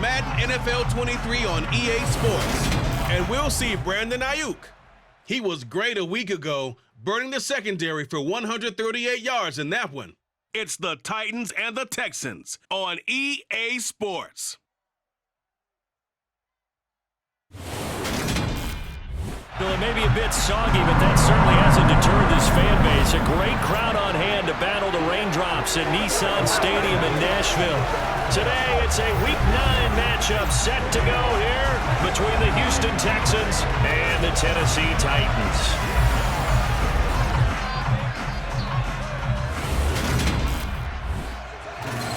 Madden NFL 23 on EA Sports. And we'll see Brandon Ayuk. He was great a week ago, burning the secondary for 138 yards in that one. It's the Titans and the Texans on EA Sports. Well, it may be a bit soggy, but that certainly hasn't deterred this fan base. A great crowd on hand to battle the raindrops at Nissan Stadium in Nashville. Today, it's a Week 9 matchup set to go here between the Houston Texans and the Tennessee Titans.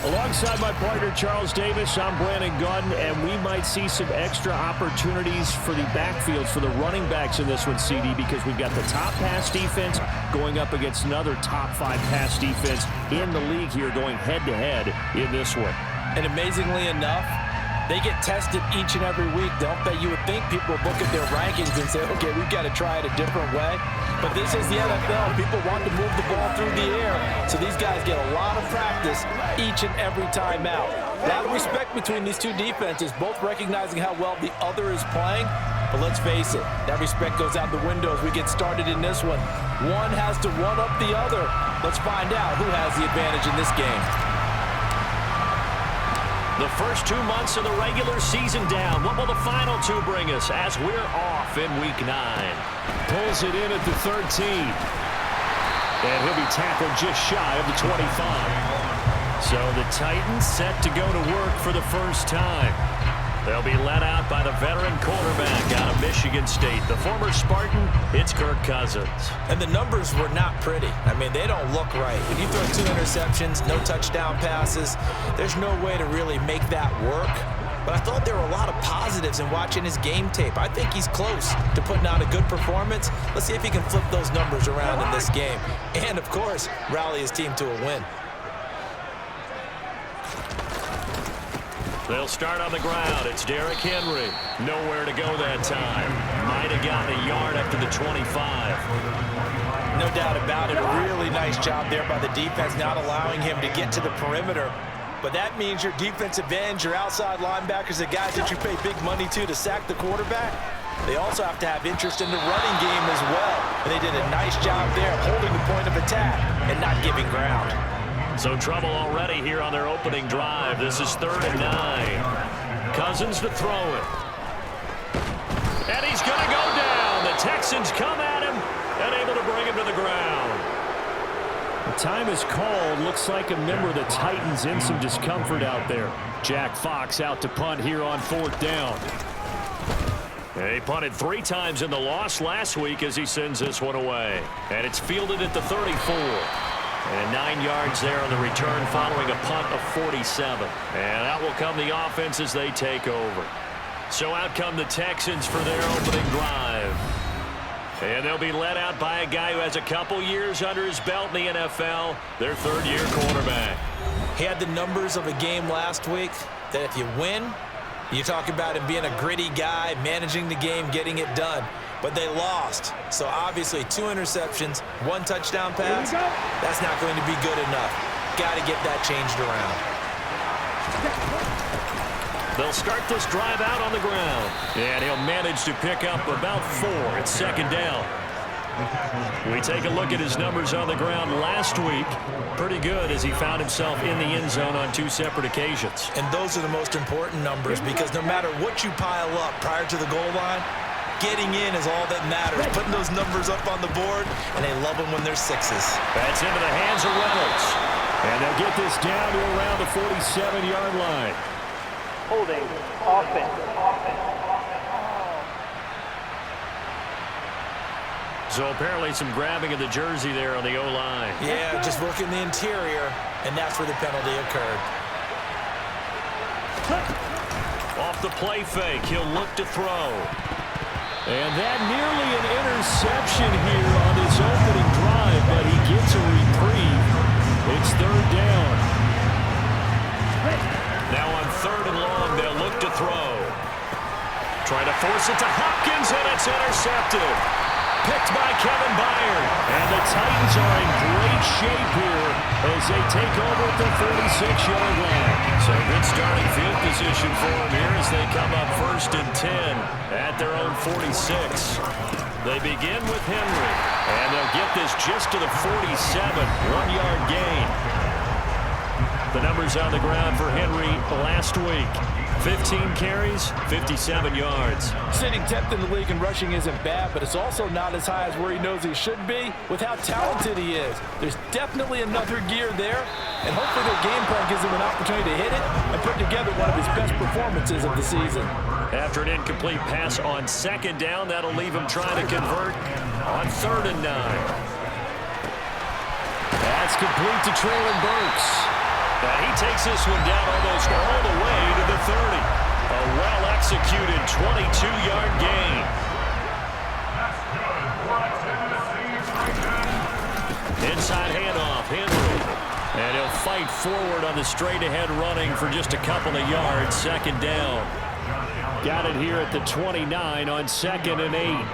Alongside my partner, Charles Davis, I'm Brandon Gauden, and we might see some extra opportunities for the backfields, for the running backs in this one, CD, because we've got the top pass defense going up against another top 5 pass defense in the league here, going head-to-head in this one. And amazingly enough, they get tested each and every week, don't they? You would think people would look at their rankings and say, okay, we've got to try it a different way. But this is the NFL. People want to move the ball through the air. So these guys get a lot of practice each and every time out. A lot of respect between these two defenses, both recognizing how well the other is playing. But let's face it, that respect goes out the window as we get started in this one. One has to one-up the other. Let's find out who has the advantage in this game. The first 2 months of the regular season down. What will the final 2 bring us as we're off in Week 9? Pulls it in at the 13. And he'll be tackled just shy of the 25. So the Titans set to go to work for the first time. They'll be led out by the veteran quarterback out of Michigan State. The former Spartan, it's Kirk Cousins. And the numbers were not pretty. I mean, they don't look right. When you throw 2 interceptions, no touchdown passes, there's no way to really make that work. But I thought there were a lot of positives in watching his game tape. I think he's close to putting out a good performance. Let's see if he can flip those numbers around in this game. And, of course, rally his team to a win. They'll start on the ground. It's Derrick Henry. Nowhere to go that time. Might have gotten a yard after the 25. No doubt about it. A really nice job there by the defense, not allowing him to get to the perimeter. But that means your defensive ends, your outside linebackers, the guys that you pay big money to sack the quarterback, they also have to have interest in the running game as well. And they did a nice job there holding the point of attack and not giving ground. So trouble already here on their opening drive. This is 3rd and 9. Cousins to throw it. And he's going to go down. The Texans come at him and able to bring him to the ground. The time is called. Looks like a member of the Titans in some discomfort out there. Jack Fox out to punt here on 4th down. He punted 3 times in the loss last week as he sends this one away. And it's fielded at the 34. And 9 yards there on the return following a punt of 47. And out will come the offense as they take over. So out come the Texans for their opening drive. And they'll be led out by a guy who has a couple years under his belt in the NFL, their 3rd-year quarterback. He had the numbers of a game last week that if you win, you talk about him being a gritty guy, managing the game, getting it done. But they lost. So obviously 2 interceptions, 1 touchdown pass, that's not going to be good enough. Got to get that changed around. They'll start this drive out on the ground. And he'll manage to pick up about 4. It's 2nd down. We take a look at his numbers on the ground last week. Pretty good as he found himself in the end zone on 2 separate occasions. And those are the most important numbers because no matter what you pile up prior to the goal line, getting in is all that matters. Putting those numbers up on the board, and they love them when they're 6s. That's into the hands of Reynolds. And they'll get this down to around the 47-yard line. Holding offense. So apparently some grabbing of the jersey there on the O-line. Yeah, just working the interior, and that's where the penalty occurred. Off the play fake, he'll look to throw. And that nearly an interception here on his opening drive, but he gets a reprieve. It's 3rd down. Now on 3rd and long, they'll look to throw. Trying to force it to Hopkins, and it's intercepted. Picked by Kevin Byard. And the Titans are in great shape here as they take over at the 46-yard line. So good starting field position for them here as they come up 1st and 10 at their own 46. They begin with Henry, and they'll get this just to the 47, 1-yard gain. The numbers on the ground for Henry last week. 15 carries, 57 yards. Sitting 10th in the league in rushing isn't bad, but it's also not as high as where he knows he should be with how talented he is. There's definitely another gear there, and hopefully their game plan gives him an opportunity to hit it and put together one of his best performances of the season. After an incomplete pass on 2nd down, that'll leave him trying to convert on 3rd and 9. That's complete to Traylon Burks. And he takes this one down almost all the way to the 30. A well-executed 22-yard gain. Inside handoff, Henry. And he'll fight forward on the straight-ahead running for just a couple of yards. 2nd down. Got it here at the 29 on 2nd and 8.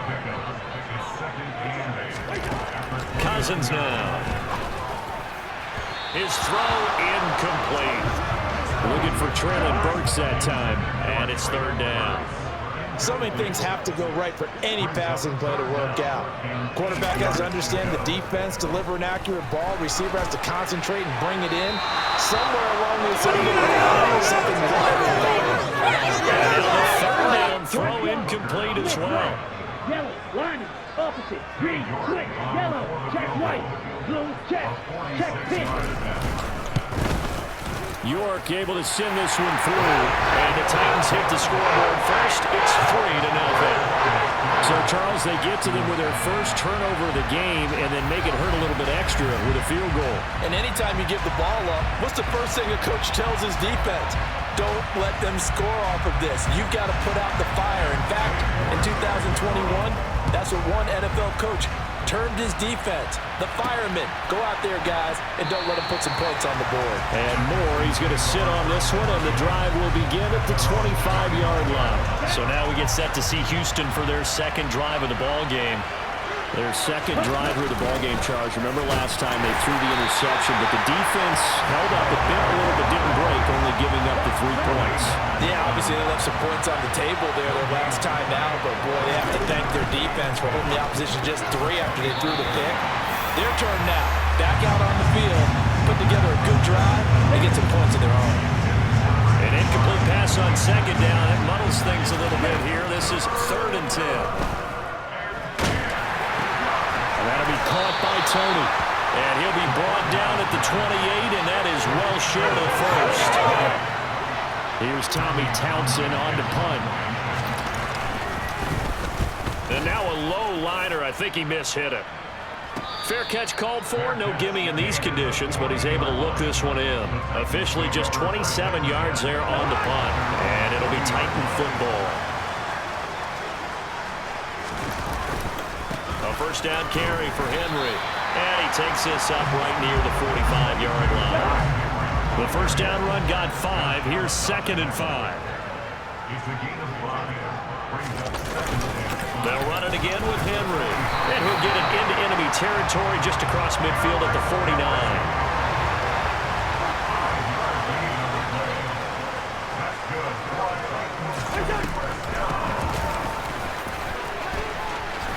Cousins now. His throw incomplete. Looking for Traylon Burks that time, and it's 3rd down. So many things have to go right for any passing play to work out. Quarterback has to understand the defense, deliver an accurate ball. Receiver has to concentrate and bring it in. Somewhere along this something is and the 3rd down throw incomplete as well. Yellow, lining, opposite, green, switch, yellow, check white, blue, check pitch. York able to send this one through, and the Titans hit the scoreboard first. It's 3-0. So, Charles, they get to them with their first turnover of the game and then make it hurt a little bit extra with a field goal. And anytime you give the ball up, what's the first thing a coach tells his defense? Don't let them score off of this. You've got to put out the fire. In fact, in 2021, that's what one NFL coach termed his defense, the firemen. Go out there, guys, and don't let them put some points on the board. And more, he's going to sit on this one, and the drive will begin at the 25-yard line. So now we get set to see Houston for their 2nd drive of the ball game. Their 2nd drive of the ball game, Charles. Remember last time they threw the interception, but the defense held up a bit little but didn't break, only giving up the 3 points. Yeah, obviously they left some points on the table there their last time out, but boy, they have to thank their defense for holding the opposition just 3 after they threw the pick. Their turn now. Back out on the field, put together a good drive, and get some points of their own. An incomplete pass on 2nd down. It muddles things a little bit here. This is 3rd and 10. And that'll be caught by Tony. And he'll be brought down at the 28, and that is well short of the 1st. Here's Tommy Townsend on to punt. And now a low liner. I think he mishit it. Fair catch called for. No gimme in these conditions, but he's able to look this one in. Officially just 27 yards there on the punt. And it'll be Titan football. A 1st down carry for Henry. And he takes this up right near the 45-yard line. The 1st down run got 5. Here's 2nd and 5. They'll run it again with Henry. And he'll get it into enemy territory just across midfield at the 49.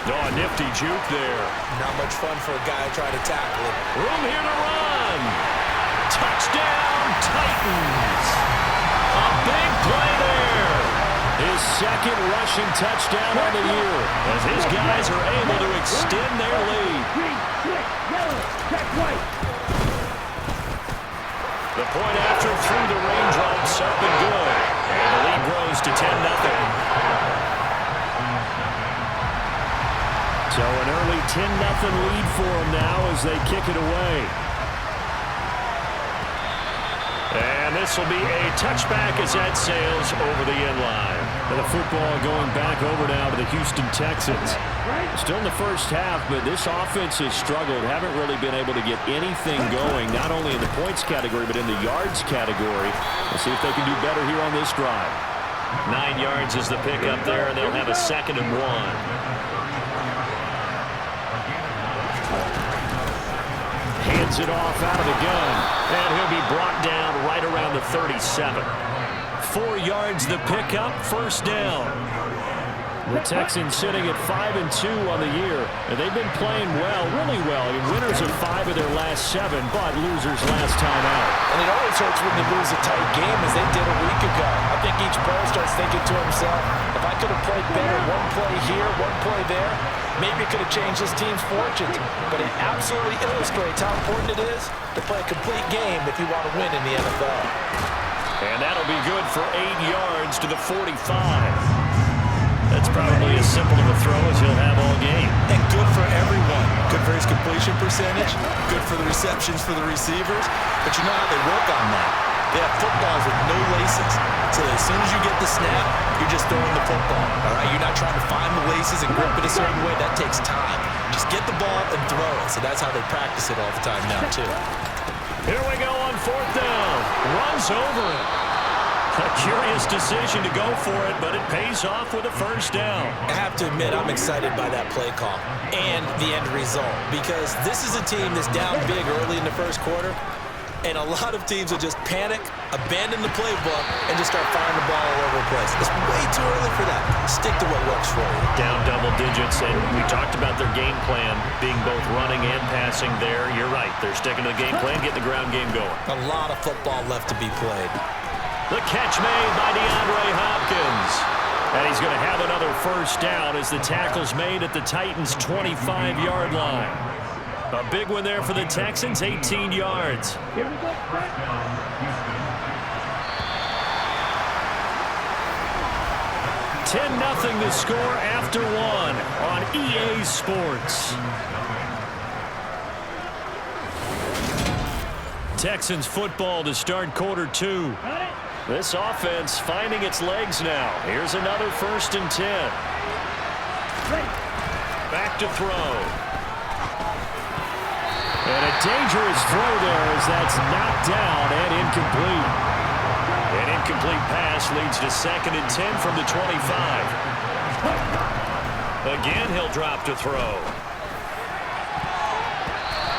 Oh, nifty juke there. Not much fun for a guy trying to tackle him. Room here to run. Touchdown, Titans. A big play there. His 2nd rushing touchdown on the year as his guys are able to extend their lead. Green, switch, yellow, check white. The point after through the raindrops up and good. And the lead grows to 10-0. So an early 10-0 lead for them now as they kick it away. And this will be a touchback as that sails over the end line. And the football going back over now to the Houston Texans. Still in the first half, but this offense has struggled. Haven't really been able to get anything going, not only in the points category, but in the yards category. We'll see if they can do better here on this drive. 9 yards is the pickup there, and they'll have a 2nd and 1. Hands it off out of the gun. And he'll be brought down right around the 37. 4 yards the pickup, first down. The Texans sitting at 5-2 on the year, and they've been playing well, really well. I mean, winners of 5 of their last 7, but losers last time out. And it always hurts when they lose a tight game, as they did a week ago. I think each player starts thinking to himself, if I could have played better, one play here, one play there, maybe it could have changed this team's fortunes. But it absolutely illustrates how important it is to play a complete game if you want to win in the NFL. And that'll be good for 8 yards to the 45. That's probably as simple of a throw as he'll have all game. And good for everyone. Good for his completion percentage. Good for the receptions for the receivers. But you know how they work on that. They have footballs with no laces. So as soon as you get the snap, you're just throwing the football. All right? You're not trying to find the laces and grip it a certain way. That takes time. Just get the ball and throw it. So that's how they practice it all the time now, too. Here we go on 4th down. Runs over it. A curious decision to go for it, but it pays off with a first down. I have to admit, I'm excited by that play call and the end result, because this is a team that's down big early in the first quarter, and a lot of teams will just panic, abandon the playbook, and just start firing the ball all over the place. It's way too early for that. Stick to what works for you. Down double digits, and we talked about their game plan being both running and passing there. You're right. They're sticking to the game plan, getting the ground game going. A lot of football left to be played. The catch made by DeAndre Hopkins. And he's going to have another first down as the tackle's made at the Titans' 25-yard line. A big one there for the Texans, 18 yards. Here we go. 10-0 the score after 1 on EA Sports. Texans football to start quarter 2. This offense finding its legs now. Here's another 1st and 10. Back to throw. And a dangerous throw there as that's knocked down and incomplete. An incomplete pass leads to 2nd and 10 from the 25. Again, he'll drop to throw.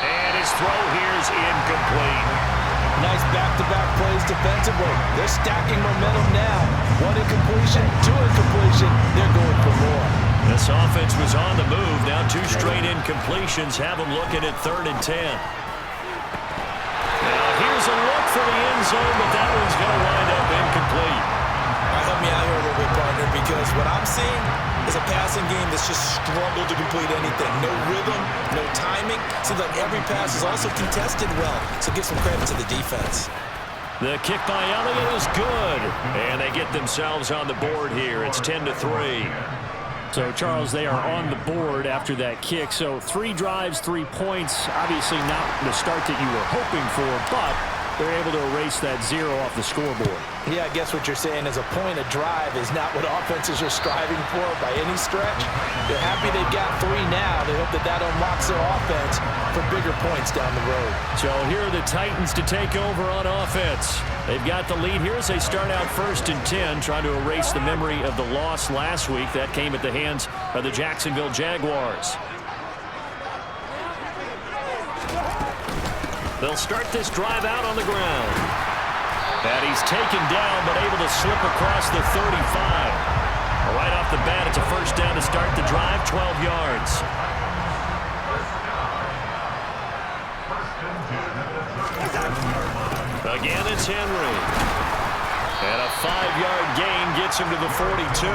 And his throw here is incomplete. Nice back-to-back plays defensively. They're stacking momentum now. 1 incompletion, 2 incompletion. They're going for more. This offense was on the move. Now 2 straight incompletions have them looking at 3rd and 10. Now here's a look for the end zone, but that one's going to wind up incomplete. All right, help me out here a little bit, partner, because what I'm seeing is a passing game that's just struggled to complete anything. No rhythm, no timing. Seems like every pass is also contested well, so give some credit to the defense. The kick by Elliott is good, and they get themselves on the board here. It's 10-3. So, Charles, they are on the board after that kick. So 3 drives, 3 points. Obviously not the start that you were hoping for, but they're able to erase that 0 off the scoreboard. Yeah, I guess what you're saying is a point of drive is not what offenses are striving for by any stretch. They're happy they've got 3 now. They hope that that unlocks their offense for bigger points down the road. So here are the Titans to take over on offense. They've got the lead here as they start out 1st and 10, trying to erase the memory of the loss last week. That came at the hands of the Jacksonville Jaguars. They'll start this drive out on the ground. And he's taken down, but able to slip across the 35. Right off the bat, it's a first down to start the drive, 12 yards. Again, it's Henry. And a 5-yard gain gets him to the 42.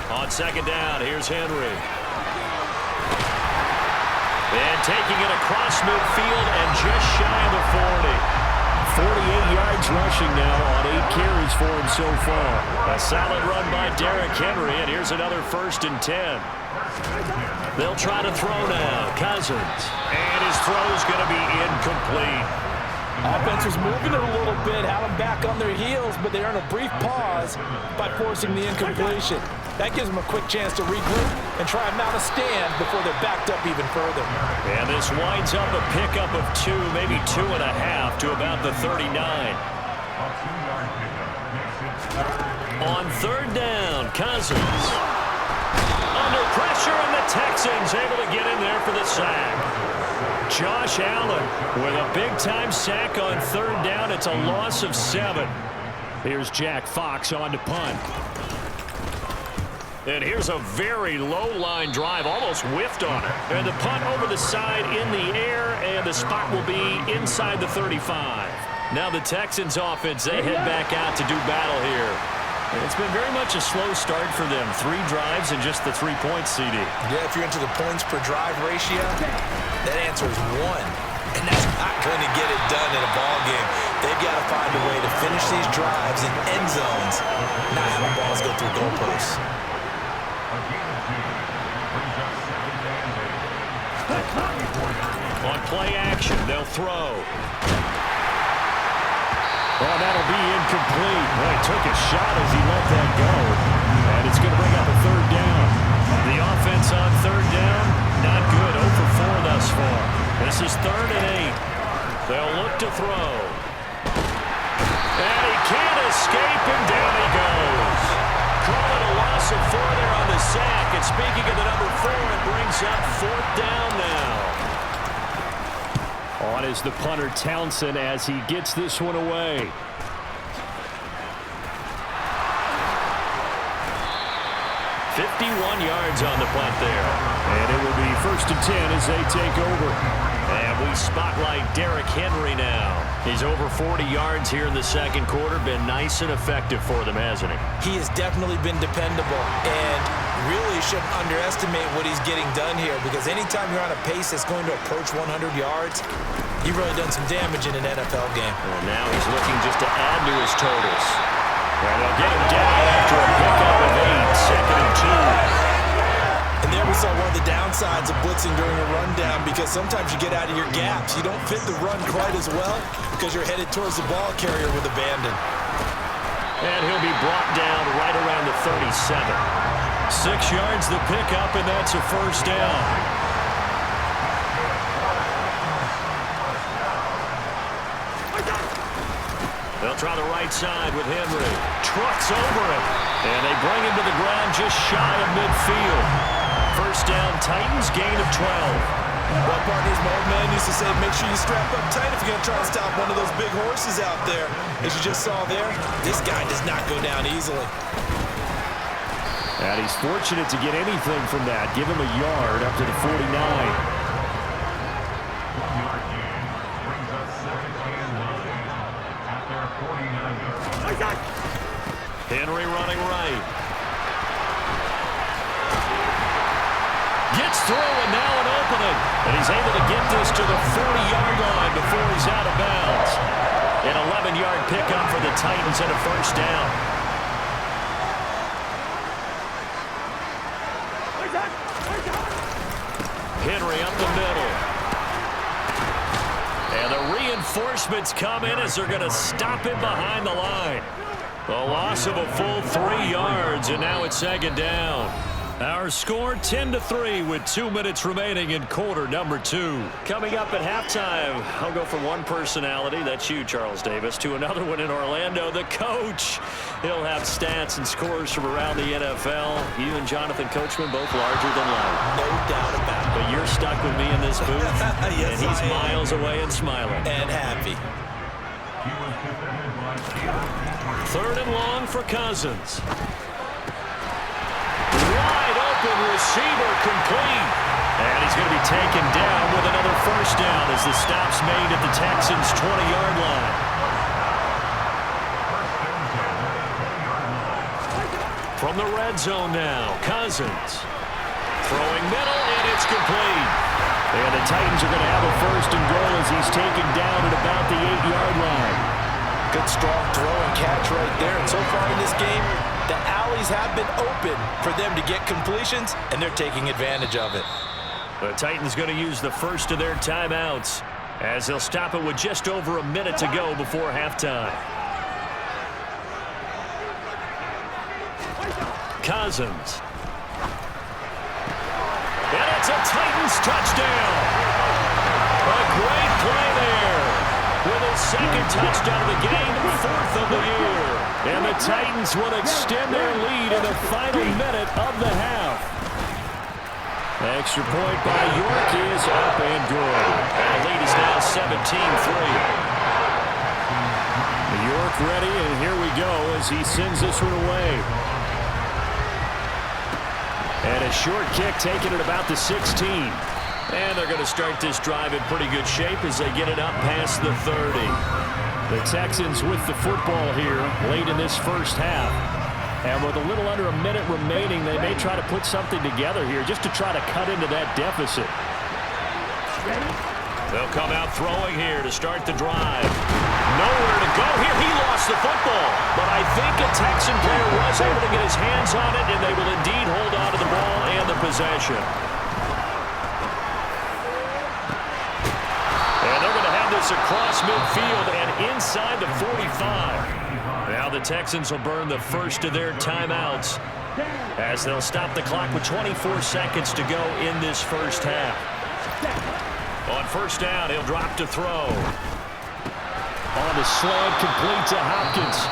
On 2nd down, here's Henry. And taking it across midfield and just shy of the 40. 48 yards rushing now on 8 carries for him so far. A solid run by Derrick Henry, and here's another 1st and 10. They'll try to throw now. Cousins. And his throw's going to be incomplete. Offense was moving it a little bit, had them back on their heels, but they earn a brief pause by forcing the incompletion. That gives them a quick chance to regroup and try and mount a stand before they're backed up even further. And this winds up a pickup of 2, maybe 2.5 to about the 39. On third down, Cousins. Under pressure, and the Texans able to get in there for the sack. Josh Allen with a big-time sack on third down. It's a loss of 7. Here's Jack Fox on to punt. And here's a very low-line drive, almost whiffed on it. And the punt over the side in the air, and the spot will be inside the 35. Now the Texans offense, they head back out to do battle here. And it's been very much a slow start for them. 3 drives and just the 3 points, CD. Yeah, if you're into the points per drive ratio, that answer is 1. And that's not going to get it done in a ball game. They've got to find a way to finish these drives in end zones, not have the balls go through goalposts. On play action, they'll throw. Oh, that'll be incomplete. Well, he took a shot as he let that go. And it's going to bring up a third down. The offense on third down, not good. 0 for 4 thus far. This is 3rd and 8. They'll look to throw. And he can't escape, and down he goes. Call it a loss of 4 there on the sack. And speaking of the number 4, it brings up 4th down now. On is the punter Townsend as he gets this one away. "51 yards on the punt there. And it will be 1st and 10 as they take over. And we spotlight Derrick Henry now. He's over 40 yards here in the second quarter. Been nice and effective for them, hasn't he? He has definitely been dependable, and really shouldn't underestimate what he's getting done here, because anytime you're on a pace that's going to approach 100 yards, you've really done some damage in an NFL game. Well, now he's looking just to add to his totals. And they'll get him down after a pickup of 8, 2nd and 2. And there we saw one of the downsides of blitzing during a rundown, because sometimes you get out of your gaps. You don't fit the run quite as well because you're headed towards the ball carrier with abandon. And he'll be brought down right around the 37. 6 yards the pickup, and that's a 1st down. They'll try the right side with Henry. Trucks over it. And they bring him to the ground just shy of midfield. 1st down, Titans, gain of 12. Well, partners, my old man used to say, make sure you strap up tight if you're going to try to stop one of those big horses out there. As you just saw there, this guy does not go down easily. And he's fortunate to get anything from that. Give him a yard up to the 49. Henry running right. Gets through, and now an opening. And he's able to get this to the 40-yard line before he's out of bounds. An 11-yard pickup for the Titans and a 1st down. Henry up the middle. And the reinforcements come in as they're going to stop him behind the line. A loss of a full 3 yards, and now it's 2nd down. Our score 10-3 with 2 minutes remaining in quarter number 2. Coming up at halftime, I'll go from one personality, that's you, Charles Davis, to another one in Orlando, the coach. He'll have stats and scores from around the NFL. You and Jonathan Coachman both larger than life. No doubt about it. But you're stuck with me in this booth, yes, and he's miles away and smiling. And happy. 3rd and long for Cousins. Wide open receiver, complete. And he's going to be taken down with another 1st down as the stop's made at the Texans' 20-yard line. From the red zone now, Cousins. Throwing middle, and it's complete. And the Titans are going to have a 1st and goal as he's taken down at about the 8-yard line. Good strong throw and catch right there. And so far in this game, the alleys have been open for them to get completions, and they're taking advantage of it. The Titans going to use the first of their timeouts as they'll stop it with just over a minute to go before halftime. Cousins. And it's a Titans touchdown. A great play there with a His second touchdown of the game, 4th of the year. And the Titans will extend their lead in the final minute of the half. Extra point by York is up and good. And the lead is now 17-3. York ready, and here we go as he sends this one away. And a short kick taken at about the 16. And they're going to start this drive in pretty good shape as they get it up past the 30. The Texans with the football here late in this first half. And with a little under a minute remaining, they may try to put something together here just to try to cut into that deficit. They'll come out throwing here to start the drive. Nowhere to go here. He lost the football. But I think a Texan player was able to get his hands on it, and they will indeed hold on to the ball and the possession. And they're going to have this across midfield and inside the 45. Now the Texans will burn the first of their timeouts as they'll stop the clock with 24 seconds to go in this first half. On first down, he'll drop to throw. On the slant, complete to Hopkins.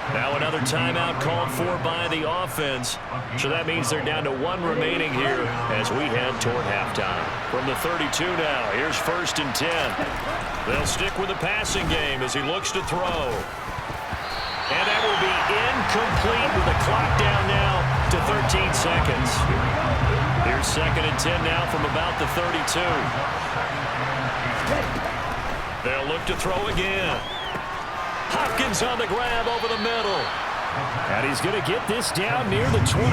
Now another timeout called for by the offense. So that means they're down to 1 remaining here as we head toward halftime. From the 32 now, here's 1st and 10. They'll stick with the passing game as he looks to throw. And that will be incomplete with the clock down now to 13 seconds. Here's 2nd and 10 now from about the 32. They'll look to throw again. Hopkins on the grab over the middle. And he's going to get this down near the 25.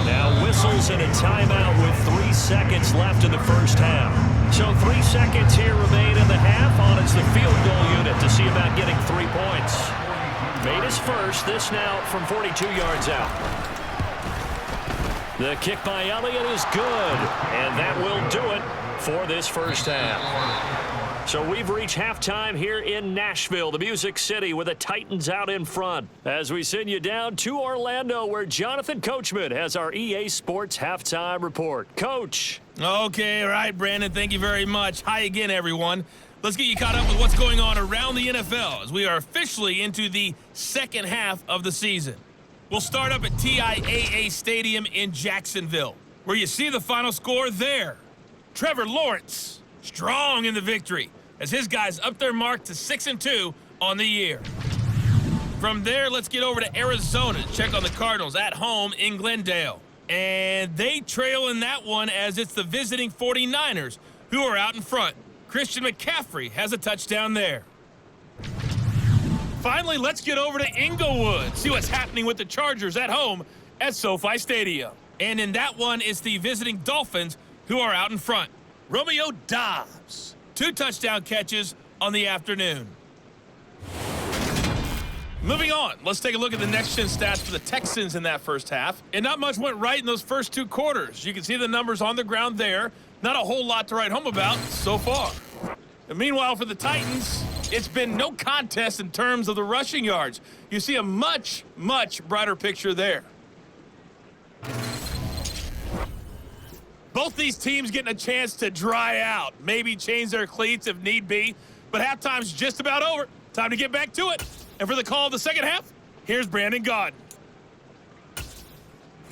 Now whistles and a timeout with 3 seconds left in the first half. So 3 seconds here remain in the half on it's the field goal unit to see about getting 3 points. Made his first, this now from 42 yards out. The kick by Elliott is good, and that will do it for this first half. So we've reached halftime here in Nashville, the Music City, with the Titans out in front. As we send you down to Orlando, where Jonathan Coachman has our EA Sports halftime report. Coach. Okay, all right, Brandon, thank you very much. Hi again, everyone. Let's get you caught up with what's going on around the NFL as we are officially into the second half of the season. We'll start up at TIAA Stadium in Jacksonville, where you see the final score there. Trevor Lawrence, strong in the victory, as his guys up their mark to 6-2 on the year. From there, let's get over to Arizona to check on the Cardinals at home in Glendale. And they trail in that one as it's the visiting 49ers who are out in front. Christian McCaffrey has a touchdown there. Finally, let's get over to Inglewood, see what's happening with the Chargers at home at SoFi Stadium. And in that one, it's the visiting Dolphins who are out in front. Romeo Doubs, 2 touchdown catches on the afternoon. Moving on, let's take a look at the next-gen stats for the Texans in that first half. And not much went right in those first 2 quarters. You can see the numbers on the ground there. Not a whole lot to write home about so far. And meanwhile, for the Titans, it's been no contest in terms of the rushing yards. You see a much, much brighter picture there. Both these teams getting a chance to dry out, maybe change their cleats if need be. But halftime's just about over. Time to get back to it. And for the call of the second half, here's Brandon Gaudin.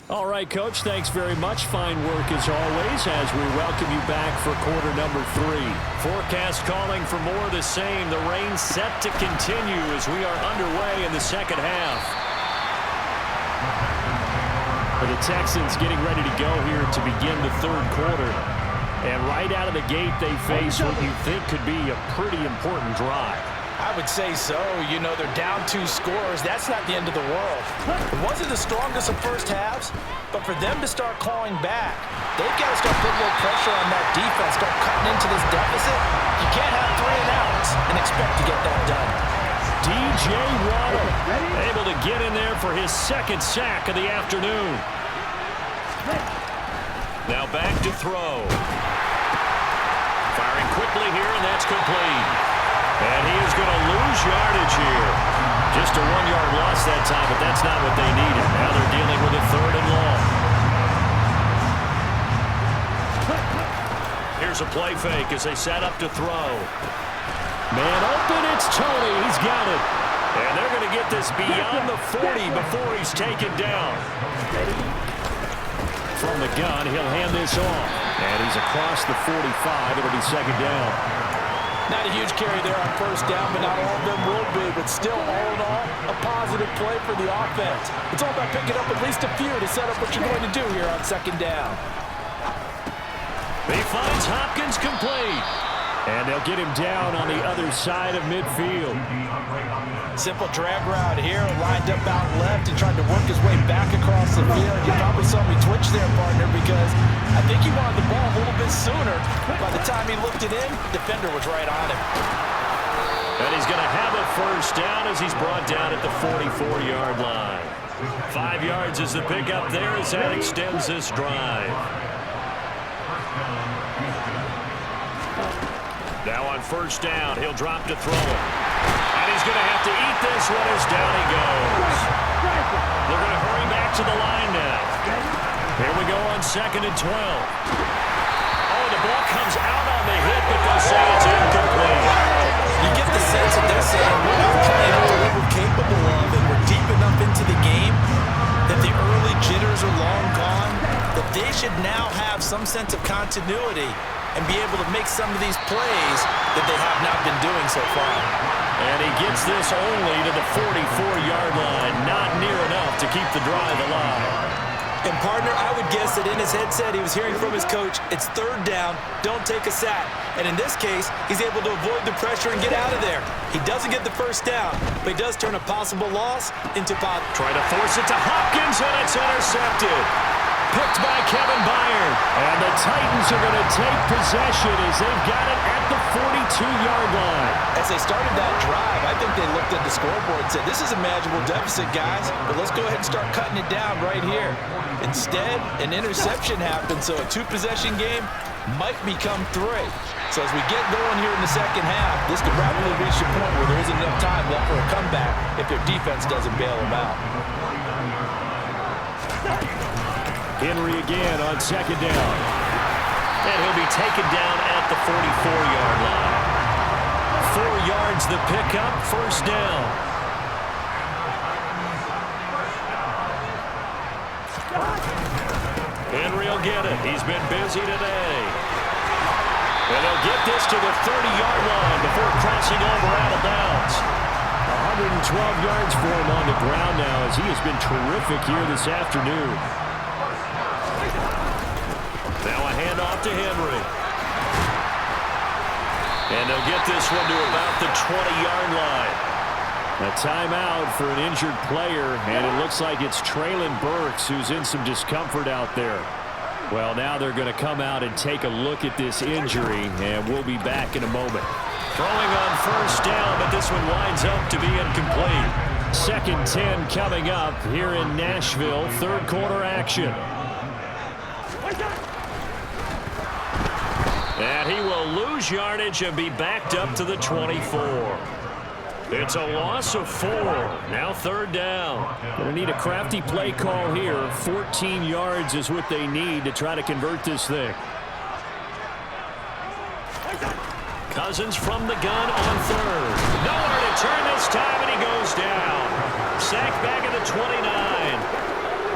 All right, Coach, thanks very much. Fine work as always as we welcome you back for quarter number 3. Forecast calling for more of the same. The rain set to continue as we are underway in the second half. For the Texans getting ready to go here to begin the third quarter. And right out of the gate, they face what you think could be a pretty important drive. I would say so. You know, they're down 2 scores. That's not the end of the world. It wasn't the strongest of first halves, but for them to start clawing back, they've got to start putting a little pressure on that defense, start cutting into this deficit. You can't have 3 and outs and expect to get that done. DJ Waddle able to get in there for his 2nd sack of the afternoon. Now back to throw. Firing quickly here, and that's complete. And he is going to lose yardage here. Just a 1-yard loss that time, but that's not what they needed. Now they're dealing with a 3rd and long. Here's Here's a play fake as they set up to throw. Man open, it's Tony. He's got it. And they're going to get this beyond the 40 before he's taken down. From the gun, he'll hand this off. And he's across the 45. It'll be second down. Not a huge carry there on first down, but not all of them will be. But still, all in all, a positive play for the offense. It's all about picking up at least a few to set up what you're going to do here on second down. He finds Hopkins complete. And they'll get him down on the other side of midfield. Simple drag route here, lined up out left and tried to work his way back across the field. You probably saw me twitch there, partner, because I think he wanted the ball a little bit sooner. By the time he looked it in, defender was right on him. And he's going to have a first down as he's brought down at the 44-yard line. 5 yards is the pickup there as that extends this drive. Now on first down, he'll drop to throw it. And he's going to have to eat this one as down he goes. They're going to hurry back to the line now. Here we go on 2nd and 12. Oh, the ball comes out on the hit, but they'll say it's incomplete. You get the sense that they're saying we're not playing up to what we're capable of, and we're deep enough into the game that the early jitters are long gone, that they should now have some sense of continuity and be able to make some of these plays that they have not been doing so far. And he gets this only to the 44-yard line. Not near enough to keep the drive alive. And, partner, I would guess that in his headset he was hearing from his coach, it's third down, don't take a sack. And in this case, he's able to avoid the pressure and get out of there. He doesn't get the first down, but he does turn a possible loss into positive. Try to force it to Hopkins, and it's intercepted. Picked by Kevin Byard. And the Titans are going to take possession as they've got it at the 42-yard line. As they started that drive, I think they looked at the scoreboard and said, this is a manageable deficit, guys, but let's go ahead and start cutting it down right here. Instead, an interception happened, so a 2-possession game might become 3. So as we get going here in the second half, this could rapidly reach a point where there isn't enough time left for a comeback if their defense doesn't bail them out. Henry again on 2nd down. And he'll be taken down at the 44-yard line. 4 yards the pickup, first down. Henry will get it. He's been busy today. And they'll get this to the 30-yard line before crossing over out of bounds. 112 yards for him on the ground now as he has been terrific here this afternoon. Now a handoff to Henry. And they'll get this one to about the 20-yard line. A timeout for an injured player, and it looks like it's Traylon Burks who's in some discomfort out there. Well, now they're going to come out and take a look at this injury, and we'll be back in a moment. Throwing on first down, but this one winds up to be incomplete. 2nd and 10 coming up here in Nashville, third quarter action. And he will lose yardage and be backed up to the 24. It's a loss of 4. Now third down. Going to need a crafty play call here. 14 yards is what they need to try to convert this thing. Cousins from the gun on third. Nowhere to turn this time, and he goes down. Sacked back at the 29.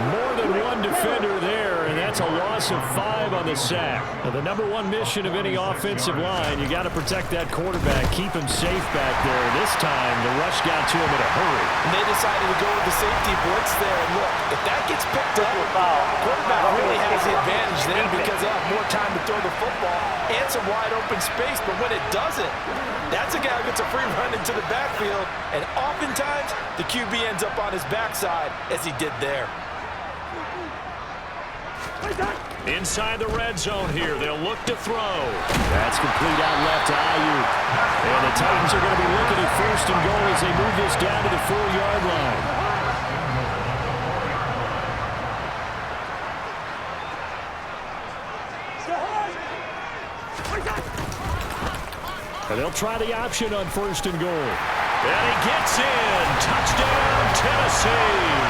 More than one defender there, and that's a loss of 5 on the sack. Now, the number one mission of any offensive line, you got to protect that quarterback, keep him safe back there. This time, the rush got to him in a hurry. And they decided to go with the safety blitz there. And look, if that gets picked up, quarterback really has the advantage then because they have more time to throw the football and some wide open space. But when it doesn't, that's a guy who gets a free run into the backfield. And oftentimes, the QB ends up on his backside as he did there. Inside the red zone here, they'll look to throw. That's complete out left to Ayuk. And the Titans are going to be looking at first and goal as they move this down to the 4-yard line. And they'll try the option on first and goal. And he gets in. Touchdown, Tennessee.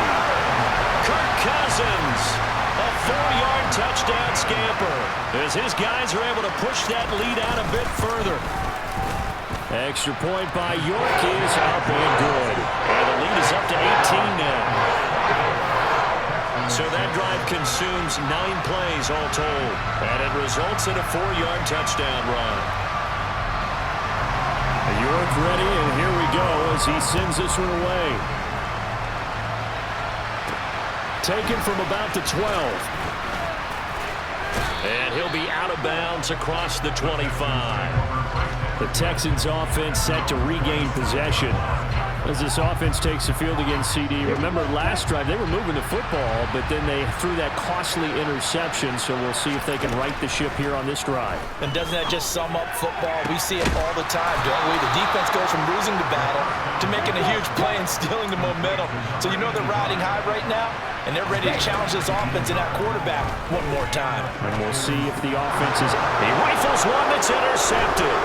Kirk Cousins. A 4-yard touchdown scamper as his guys are able to push that lead out a bit further. Extra point by York is up and good. And the lead is up to 18 now. So that drive consumes 9 plays all told. And it results in a 4-yard touchdown run. York ready, and here we go as he sends this one away. Taken from about the 12. And he'll be out of bounds across the 25. The Texans offense set to regain possession as this offense takes the field against CD. Remember last drive they were moving the football, but then they threw that costly interception, so we'll see if they can right the ship here on this drive. And doesn't that just sum up football? We see it all the time, don't we? The defense goes from losing the battle to making a huge play and stealing the momentum. So you know they're riding high right now, and they're ready to challenge this offense and that quarterback one more time. And we'll see if the offense is... He rifles one that's intercepted.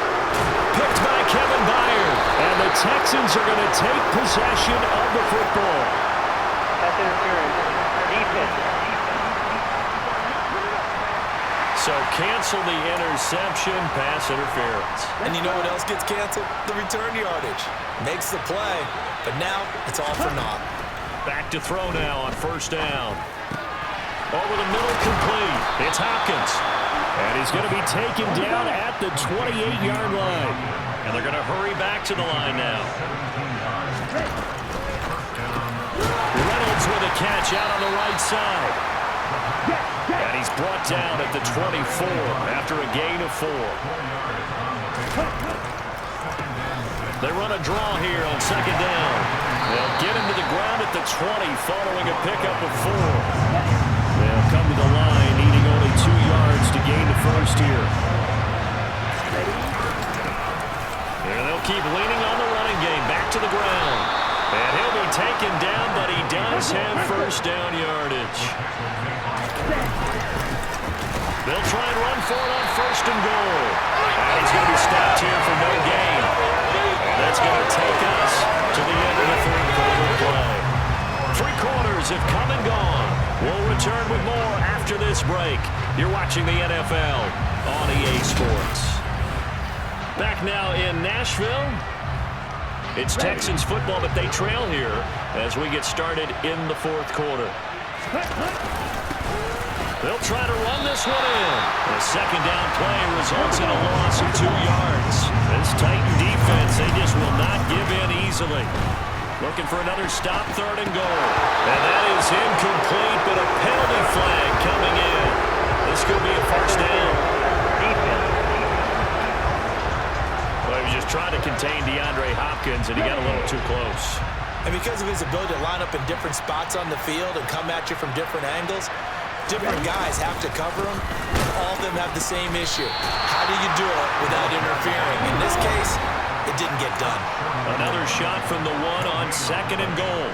Picked by Kevin Byard. And the Texans are going to take possession of the football. Pass interference. Defense. So cancel the interception, pass interference. And you know what else gets canceled? The return yardage. Makes the play, but now it's all for naught. Back to throw now on first down. Over the middle, complete. It's Hopkins. And he's going to be taken down at the 28-yard line. And they're going to hurry back to the line now. Reynolds with a catch out on the right side. And he's brought down at the 24 after a gain of 4. They run a draw here on second down. They'll get him to the ground at the 20 following a pickup of 4. They'll come to the line needing only 2 yards to gain the first here. And they'll keep leaning on the running game back to the ground. And he'll be taken down, but he does have first down yardage. They'll try and run for it on first and goal. And he's going to be stopped here for no gain. And that's going to take us to the end of the third quarter play. 3 quarters have come and gone. We'll return with more after this break. You're watching the NFL on EA Sports. Back now in Nashville. It's Texans football, but they trail here as we get started in the fourth quarter. They'll try to run this one in. The second down play results in a loss of 2 yards. This Titan defense, they just will not give in easily. Looking for another stop, third and goal. And that is incomplete, but a penalty flag coming in. This could be a first down. Defense. Well, he was just trying to contain DeAndre Hopkins, and he got a little too close. And because of his ability to line up in different spots on the field and come at you from different angles, different guys have to cover him. All of them have the same issue. How do you do it without interfering? In this case, it didn't get done. Another shot from the 1 on second and goal.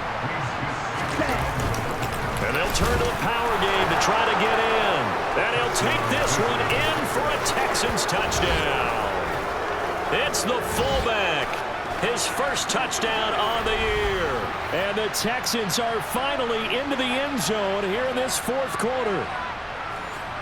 And they'll turn to the power game to try to get in. And he'll take this one in for a Texans touchdown. It's the fullback. His first touchdown on the year. And the Texans are finally into the end zone here in this fourth quarter.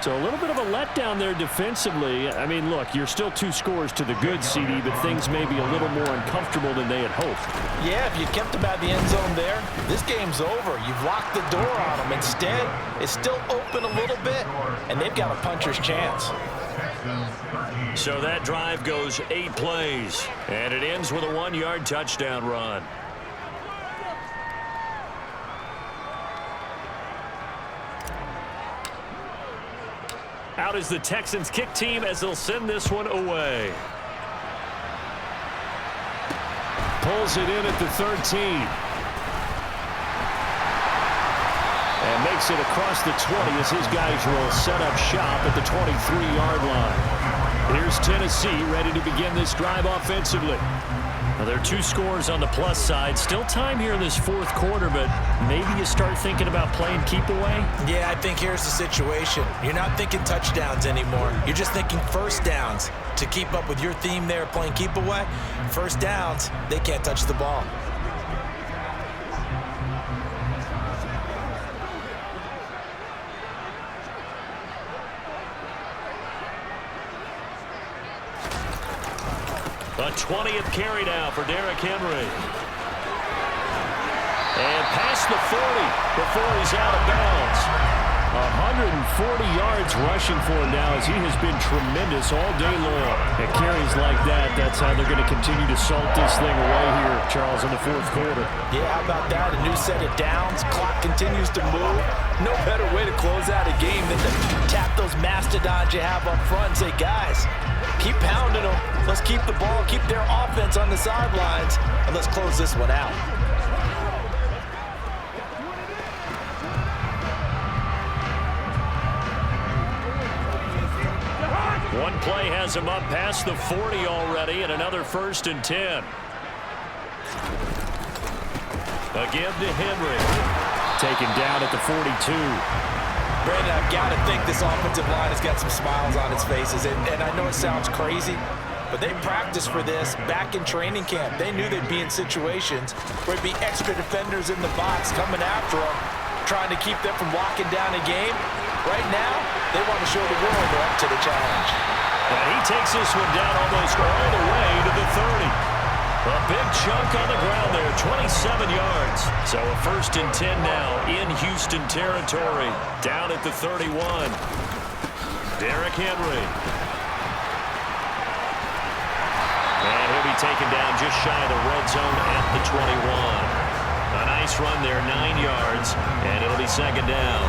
So a little bit of a letdown there defensively. I mean, look, you're still 2 scores to the good, CD, but things may be a little more uncomfortable than they had hoped. Yeah, if you kept them at the end zone there, this game's over. You've locked the door on them. Instead, it's still open a little bit, and they've got a puncher's chance. So that drive goes 8 plays, and it ends with a 1-yard touchdown run. Out is the Texans kick team as they'll send this one away. Pulls it in at the 13. And makes it across the 20 as his guys will set up shop at the 23-yard line. Here's Tennessee ready to begin this drive offensively. Now, there are 2 scores on the plus side. Still time here in this fourth quarter, but maybe you start thinking about playing keep away? Yeah, I think here's the situation. You're not thinking touchdowns anymore. You're just thinking first downs. To keep up with your theme there, playing keep away, first downs, they can't touch the ball. A 20th carry now for Derrick Henry. And past the 40 before he's out of bounds. 140 yards rushing for him now as he has been tremendous all day long. At carries like that, that's how they're going to continue to salt this thing away here, Charles, in the fourth quarter. Yeah, how about that? A new set of downs. Clock continues to move. No better way to close out a game than to tap those mastodons you have up front and say, guys, keep pounding them. Let's keep the ball, keep their offense on the sidelines, and let's close this one out. One play has him up past the 40 already, and another 1st and 10. Again to Henry. Taken down at the 42. Brandon, I've got to think this offensive line has got some smiles on its faces, and I know it sounds crazy, but they practiced for this back in training camp. They knew they'd be in situations where it'd be extra defenders in the box coming after them, trying to keep them from locking down a game. Right now, they want to show the world they're up to the challenge. And he takes this one down almost all the way to the 30. A big chunk on the ground there, 27 yards. So a 1st and 10 now in Houston territory, down at the 31. Derrick Henry. And he'll be taken down just shy of the red zone at the 21. A nice run there, 9 yards, and it'll be 2nd down.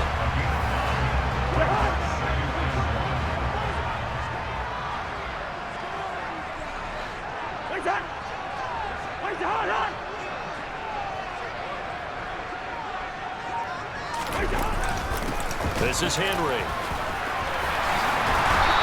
This is Henry.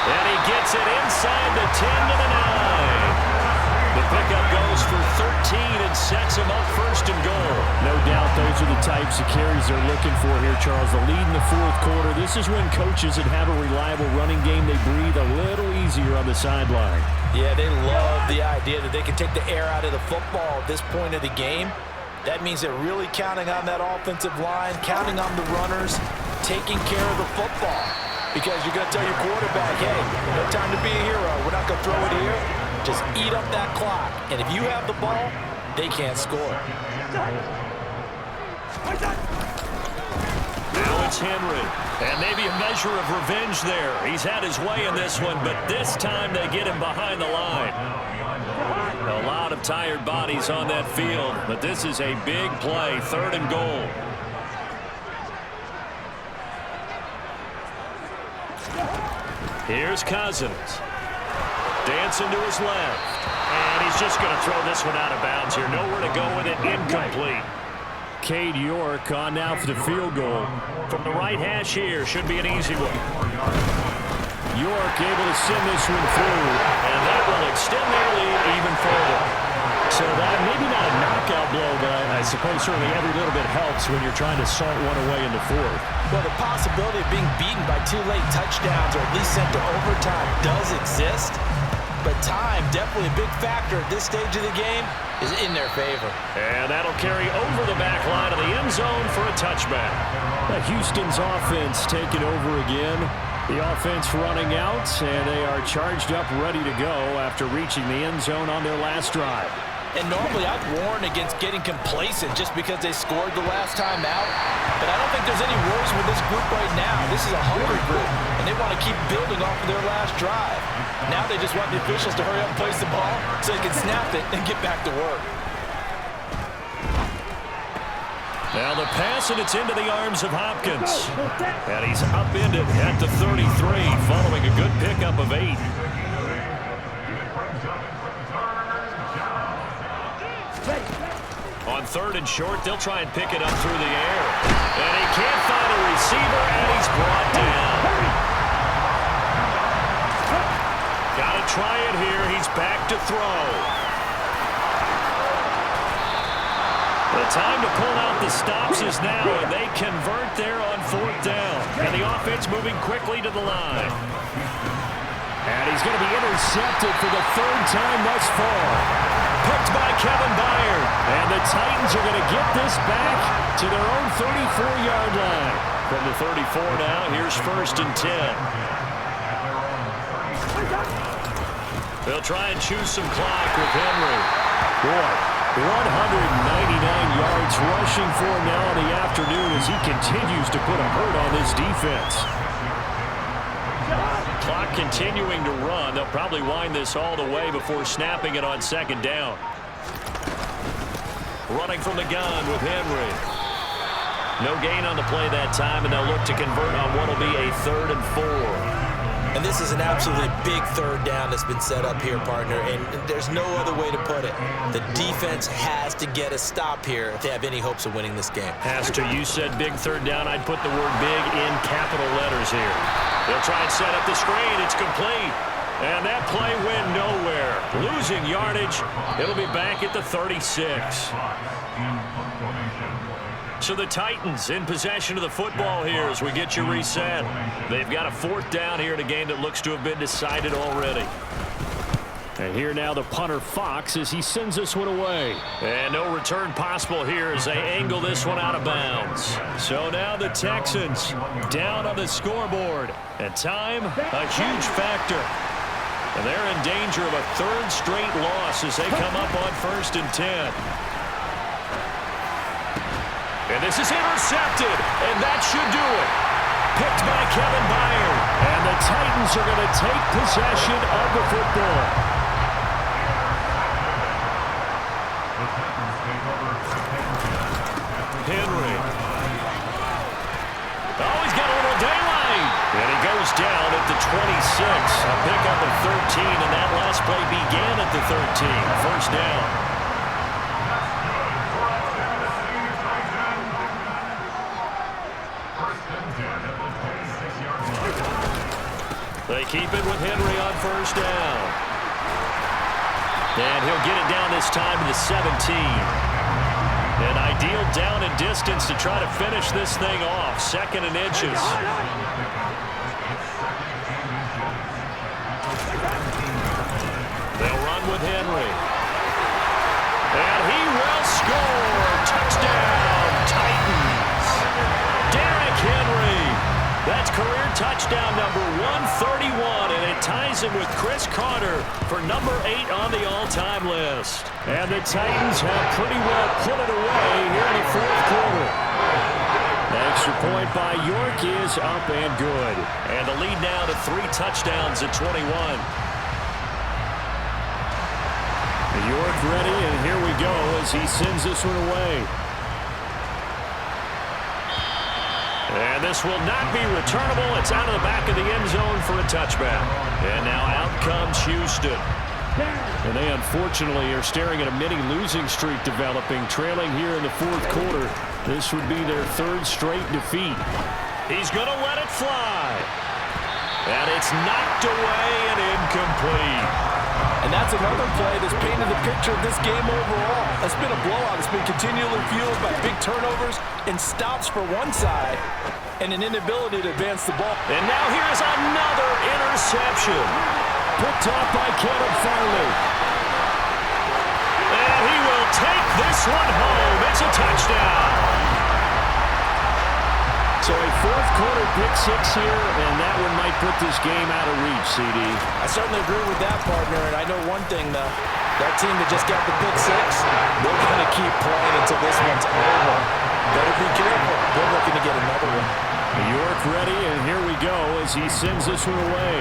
And he gets it inside the 10 to the 9. The pickup goes for 13 and sets him up 1st and goal. No doubt those are the types of carries they're looking for here, Charles. The lead in the fourth quarter. This is when coaches that have a reliable running game, they breathe a little easier on the sideline. Yeah, they love the idea that they can take the air out of the football at this point of the game. That means they're really counting on that offensive line, counting on the runners, taking care of the football. Because you're going to tell your quarterback, hey, no time to be a hero. We're not going to throw it here. Just eat up that clock. And if you have the ball, they can't score. Now it's Henry. And maybe a measure of revenge there. He's had his way in this one, but this time they get him behind the line. A lot of tired bodies on that field, but this is a big play, 3rd and goal. Here's Cousins. Dancing to his left. And he's just going to throw this one out of bounds here. Nowhere to go with it. Incomplete. Cade York on now for the field goal. From the right hash here. Should be an easy one. York able to send this one through. And that will extend their lead even further. So that maybe not a knockout blow, but I suppose certainly every little bit helps when you're trying to salt one away in the fourth. Well, the possibility of being beaten by 2 late touchdowns or at least sent to overtime does exist. But time, definitely a big factor at this stage of the game, is in their favor. And that'll carry over the back line of the end zone for a touchback. Houston's offense taking over again. The offense running out, and they are charged up, ready to go after reaching the end zone on their last drive. And normally I'd warn against getting complacent just because they scored the last time out. But I don't think there's any worries with this group right now. This is a hungry group, and they want to keep building off of their last drive. Now they just want the officials to hurry up and place the ball so they can snap it and get back to work. Now the pass, and it's into the arms of Hopkins. And he's upended at the 33 following a good pickup of 8. On 3rd and short, they'll try and pick it up through the air. And he can't find a receiver, and he's brought down. Got to try it here. He's back to throw. The time to pull out the stops is now, and they convert there on 4th down. And the offense moving quickly to the line. And he's going to be intercepted for the 3rd time thus far. Picked by Kevin Byard. And the Titans are going to get this back to their own 34-yard line. From the 34 now, here's 1st and 10. They'll try and choose some clock with Henry. Boy, 199 yards rushing for him now in the afternoon as he continues to put a hurt on this defense. Clock continuing to run. They'll probably wind this all the way before snapping it on second down. Running from the gun with Henry. No gain on the play that time, and they'll look to convert on what will be a 3rd and 4. And this is an absolutely big third down that's been set up here, partner, and there's no other way to put it. The defense has to get a stop here if they have any hopes of winning this game. Has to. You said big third down. I'd put the word big in capital letters here. They'll try and set up the screen. It's complete. And that play went nowhere. Losing yardage. It'll be back at the 36. So the Titans in possession of the football here as we get you reset. They've got a 4th down here in a game that looks to have been decided already. And here now the punter Fox as he sends this one away. And no return possible here as they angle this one out of bounds. So now the Texans down on the scoreboard. And time, a huge factor. And they're in danger of a 3rd straight loss as they come up on 1st and 10. And this is intercepted, and that should do it. Picked by Kevin Byard. And the Titans are going to take possession of the football. Henry. Oh, he's got a little daylight. And he goes down at the 26. A pickup of 13, and that last play began at the 13. 1st down. They keep it with Henry on 1st down. And he'll get it down this time to the 17. An ideal down and distance to try to finish this thing off. 2nd and inches. They'll run with Henry. And he will score. Touchdown, Titans. Derrick Henry. That's career touchdown number 131, and it ties him with Chris Carter for number 8 on the all-time list. And the Titans have pretty well put it away here in the 4th quarter. The extra point by York is up and good. And the lead now to 3 touchdowns at 21. York ready, and here we go as he sends this one away. And this will not be returnable. It's out of the back of the end zone for a touchback. And now out comes Houston. And they unfortunately are staring at a mini losing streak developing, trailing here in the 4th quarter. This would be their 3rd straight defeat. He's going to let it fly. And it's knocked away and incomplete. And that's another play that's painted the picture of this game overall. It's been a blowout. It's been continually fueled by big turnovers and stops for one side and an inability to advance the ball. And now here's another interception. Picked off by Caleb Farley. And he will take this one home. It's a touchdown. So a 4th quarter pick 6 here, and that one might put this game out of reach, CD. I certainly agree with that, partner, and I know one thing, though. That team that just got the pick 6, they're going to keep playing until this one's over. Better be careful. They're looking to get another one. York ready, and here we go as he sends this one away.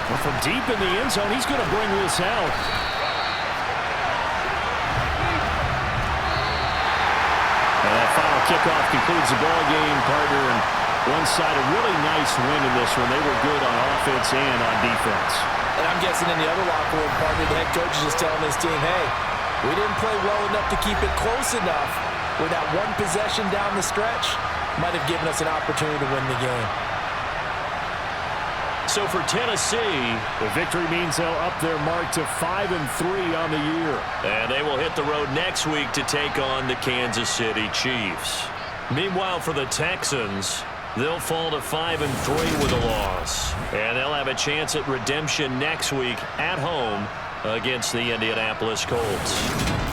Well, from deep in the end zone, he's going to bring this out. And that final kickoff concludes the ball game, partner. And one side, a really nice win in this one. They were good on offense and on defense. And I'm guessing in the other locker room, partner, the head coach is just telling his team, hey, we didn't play well enough to keep it close enough where that one possession down the stretch might have given us an opportunity to win the game. So for Tennessee, the victory means they'll up their mark to 5-3 on the year. And they will hit the road next week to take on the Kansas City Chiefs. Meanwhile, for the Texans, they'll fall to 5-3 with a loss. And they'll have a chance at redemption next week at home against the Indianapolis Colts.